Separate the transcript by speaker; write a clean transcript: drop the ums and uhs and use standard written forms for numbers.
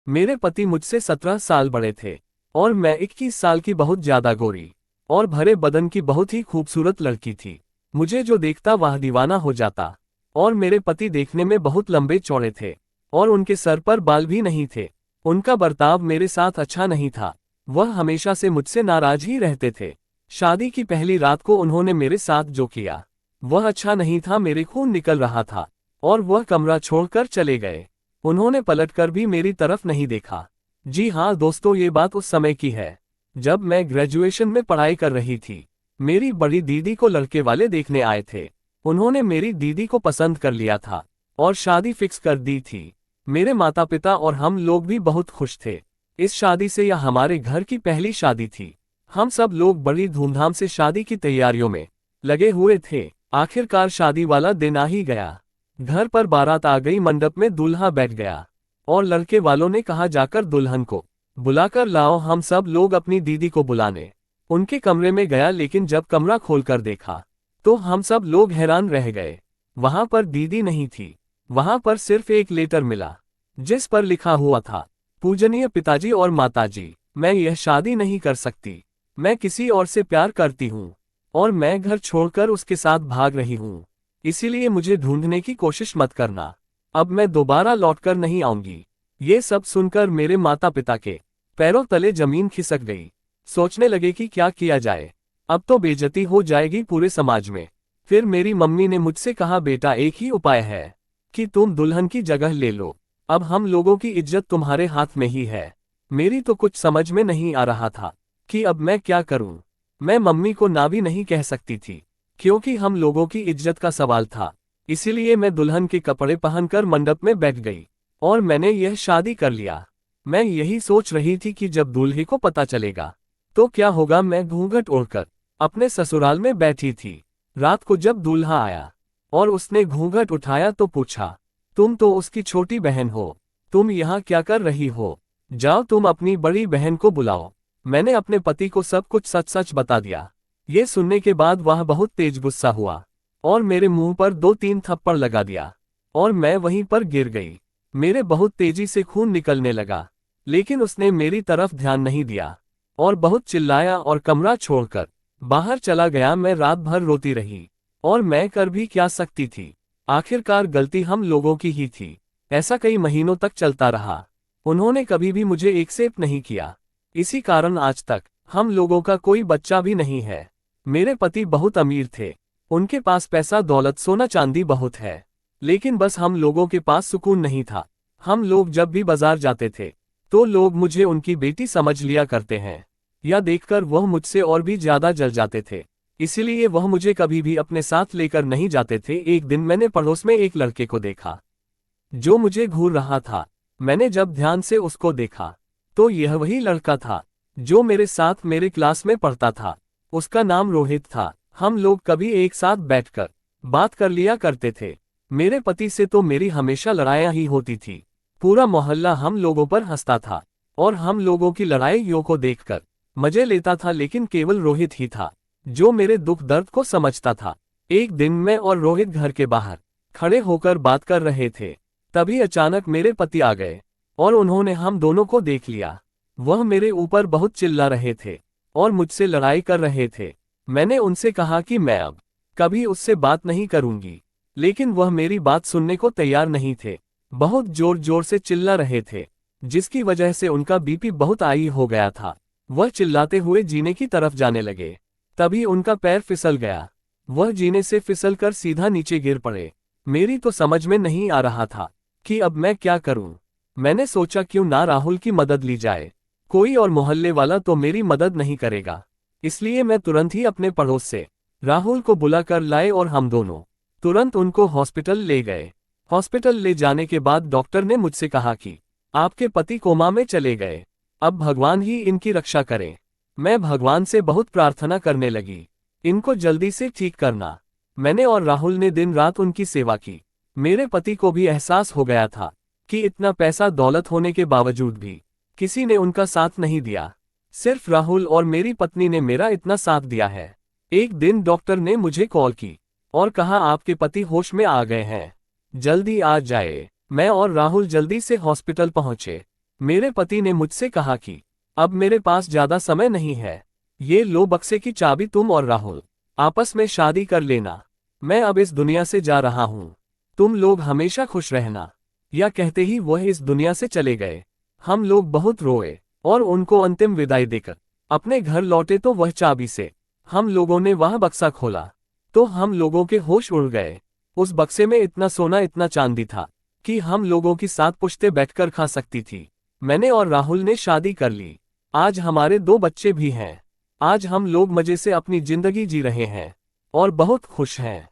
Speaker 1: मेरे पति मुझसे 17 साल बड़े थे और मैं 21 साल की बहुत ज्यादा गोरी और भरे बदन की बहुत ही खूबसूरत लड़की थी। मुझे जो देखता वह दीवाना हो जाता। और मेरे पति देखने में बहुत लंबे चौड़े थे और उनके सर पर बाल भी नहीं थे। उनका बर्ताव मेरे साथ अच्छा नहीं था। वह हमेशा से मुझसे नाराज ही रहते थे। शादी की पहली रात को उन्होंने मेरे साथ जो किया वह अच्छा नहीं था। मेरे खून निकल रहा था और वह कमरा छोड़कर चले गए। उन्होंने पलटकर भी मेरी तरफ नहीं देखा। जी हाँ दोस्तों, ये बात उस समय की है जब मैं ग्रेजुएशन में पढ़ाई कर रही थी। मेरी बड़ी दीदी को लड़के वाले देखने आए थे। उन्होंने मेरी दीदी को पसंद कर लिया था और शादी फिक्स कर दी थी। मेरे माता पिता और हम लोग भी बहुत खुश थे। इस शादी से यह हमारे घर की पहली शादी थी। हम सब लोग बड़ी धूमधाम से शादी की तैयारियों में लगे हुए थे। आखिरकार शादी वाला दिन आ ही गया। घर पर बारात आ गई, मंडप में दूल्हा बैठ गया और लड़के वालों ने कहा जाकर दुल्हन को बुलाकर लाओ। हम सब लोग अपनी दीदी को बुलाने उनके कमरे में गया, लेकिन जब कमरा खोलकर देखा तो हम सब लोग हैरान रह गए। वहां पर दीदी नहीं थी। वहां पर सिर्फ एक लेटर मिला जिस पर लिखा हुआ था, पूजनीय पिताजी और माताजी, मैं यह शादी नहीं कर सकती। मैं किसी और से प्यार करती हूँ और मैं घर छोड़कर उसके साथ भाग रही हूँ। इसीलिए मुझे ढूंढने की कोशिश मत करना। अब मैं दोबारा लौटकर नहीं आऊंगी। ये सब सुनकर मेरे माता पिता के पैरों तले जमीन खिसक गई। सोचने लगे कि क्या किया जाए, अब तो बेइज्जती हो जाएगी पूरे समाज में। फिर मेरी मम्मी ने मुझसे कहा, बेटा एक ही उपाय है कि तुम दुल्हन की जगह ले लो। अब हम लोगों की इज्जत तुम्हारे हाथ में ही है। मेरी तो कुछ समझ में नहीं आ रहा था कि अब मैं क्या करूं। मैं मम्मी को ना भी नहीं कह सकती थी क्योंकि हम लोगों की इज्जत का सवाल था। इसीलिए मैं दुल्हन के कपड़े पहनकर मंडप में बैठ गई और मैंने यह शादी कर लिया। मैं यही सोच रही थी कि जब दूल्हे को पता चलेगा तो क्या होगा। मैं घूंघट ओढ़कर अपने ससुराल में बैठी थी। रात को जब दूल्हा आया और उसने घूंघट उठाया तो पूछा, तुम तो उसकी छोटी बहन हो, तुम यहाँ क्या कर रही हो? जाओ तुम अपनी बड़ी बहन को बुलाओ। मैंने अपने पति को सब कुछ सच सच बता दिया। ये सुनने के बाद वह बहुत तेज गुस्सा हुआ और मेरे मुंह पर 2-3 थप्पड़ लगा दिया और मैं वहीं पर गिर गई। मेरे बहुत तेजी से खून निकलने लगा, लेकिन उसने मेरी तरफ ध्यान नहीं दिया और बहुत चिल्लाया और कमरा छोड़कर बाहर चला गया। मैं रात भर रोती रही और मैं कर भी क्या सकती थी। आखिरकार गलती हम लोगों की ही थी। ऐसा कई महीनों तक चलता रहा। उन्होंने कभी भी मुझे एक्सेप्ट नहीं किया। इसी कारण आज तक हम लोगों का कोई बच्चा भी नहीं है। मेरे पति बहुत अमीर थे। उनके पास पैसा दौलत सोना चांदी बहुत है, लेकिन बस हम लोगों के पास सुकून नहीं था। हम लोग जब भी बाजार जाते थे तो लोग मुझे उनकी बेटी समझ लिया करते हैं। यह देखकर वह मुझसे और भी ज्यादा जल जाते थे। इसीलिए वह मुझे कभी भी अपने साथ लेकर नहीं जाते थे। एक दिन मैंने पड़ोस में एक लड़के को देखा जो मुझे घूर रहा था। मैंने जब ध्यान से उसको देखा तो यह वही लड़का था जो मेरे साथ मेरे क्लास में पढ़ता था। उसका नाम रोहित था। हम लोग कभी एक साथ बैठकर बात कर लिया करते थे। मेरे पति से तो मेरी हमेशा लड़ाइयाँ ही होती थी। पूरा मोहल्ला हम लोगों पर हंसता था और हम लोगों की लड़ाइयों को देखकर मजे लेता था, लेकिन केवल रोहित ही था जो मेरे दुख दर्द को समझता था। एक दिन मैं और रोहित घर के बाहर खड़े होकर बात कर रहे थे। तभी अचानक मेरे पति आ गए और उन्होंने हम दोनों को देख लिया। वह मेरे ऊपर बहुत चिल्ला रहे थे और मुझसे लड़ाई कर रहे थे। मैंने उनसे कहा कि मैं अब कभी उससे बात नहीं करूंगी, लेकिन वह मेरी बात सुनने को तैयार नहीं थे। बहुत जोर जोर से चिल्ला रहे थे, जिसकी वजह से उनका बीपी बहुत हाई हो गया था। वह चिल्लाते हुए जीने की तरफ जाने लगे। तभी उनका पैर फिसल गया। वह जीने से फिसलकर सीधा नीचे गिर पड़े। मेरी तो समझ में नहीं आ रहा था कि अब मैं क्या करूं। मैंने सोचा क्यों ना राहुल की मदद ली जाए। कोई और मोहल्ले वाला तो मेरी मदद नहीं करेगा। इसलिए मैं तुरंत ही अपने पड़ोस से राहुल को बुलाकर लाए और हम दोनों तुरंत उनको हॉस्पिटल ले गए। हॉस्पिटल ले जाने के बाद डॉक्टर ने मुझसे कहा कि आपके पति कोमा में चले गए, अब भगवान ही इनकी रक्षा करें। मैं भगवान से बहुत प्रार्थना करने लगी, इनको जल्दी से ठीक करना। मैंने और राहुल ने दिन रात उनकी सेवा की। मेरे पति को भी एहसास हो गया था कि इतना पैसा दौलत होने के बावजूद भी किसी ने उनका साथ नहीं दिया। सिर्फ राहुल और मेरी पत्नी ने मेरा इतना साथ दिया है। एक दिन डॉक्टर ने मुझे कॉल की और कहा आपके पति होश में आ गए हैं, जल्दी आ जाए। मैं और राहुल जल्दी से हॉस्पिटल पहुंचे। मेरे पति ने मुझसे कहा कि अब मेरे पास ज्यादा समय नहीं है। ये लो बक्से की चाबी, तुम और राहुल आपस में शादी कर लेना। मैं अब इस दुनिया से जा रहा हूँ। तुम लोग हमेशा खुश रहना। यह कहते ही वह इस दुनिया से चले गए। हम लोग बहुत रोए और उनको अंतिम विदाई देकर अपने घर लौटे तो वह चाबी से हम लोगों ने वह बक्सा खोला तो हम लोगों के होश उड़ गए। उस बक्से में इतना सोना, इतना चांदी था कि हम लोगों की 7 पुश्तें बैठकर खा सकती थी। मैंने और राहुल ने शादी कर ली। आज हमारे 2 बच्चे भी हैं। आज हम लोग मजे से अपनी जिंदगी जी रहे हैं और बहुत खुश हैं।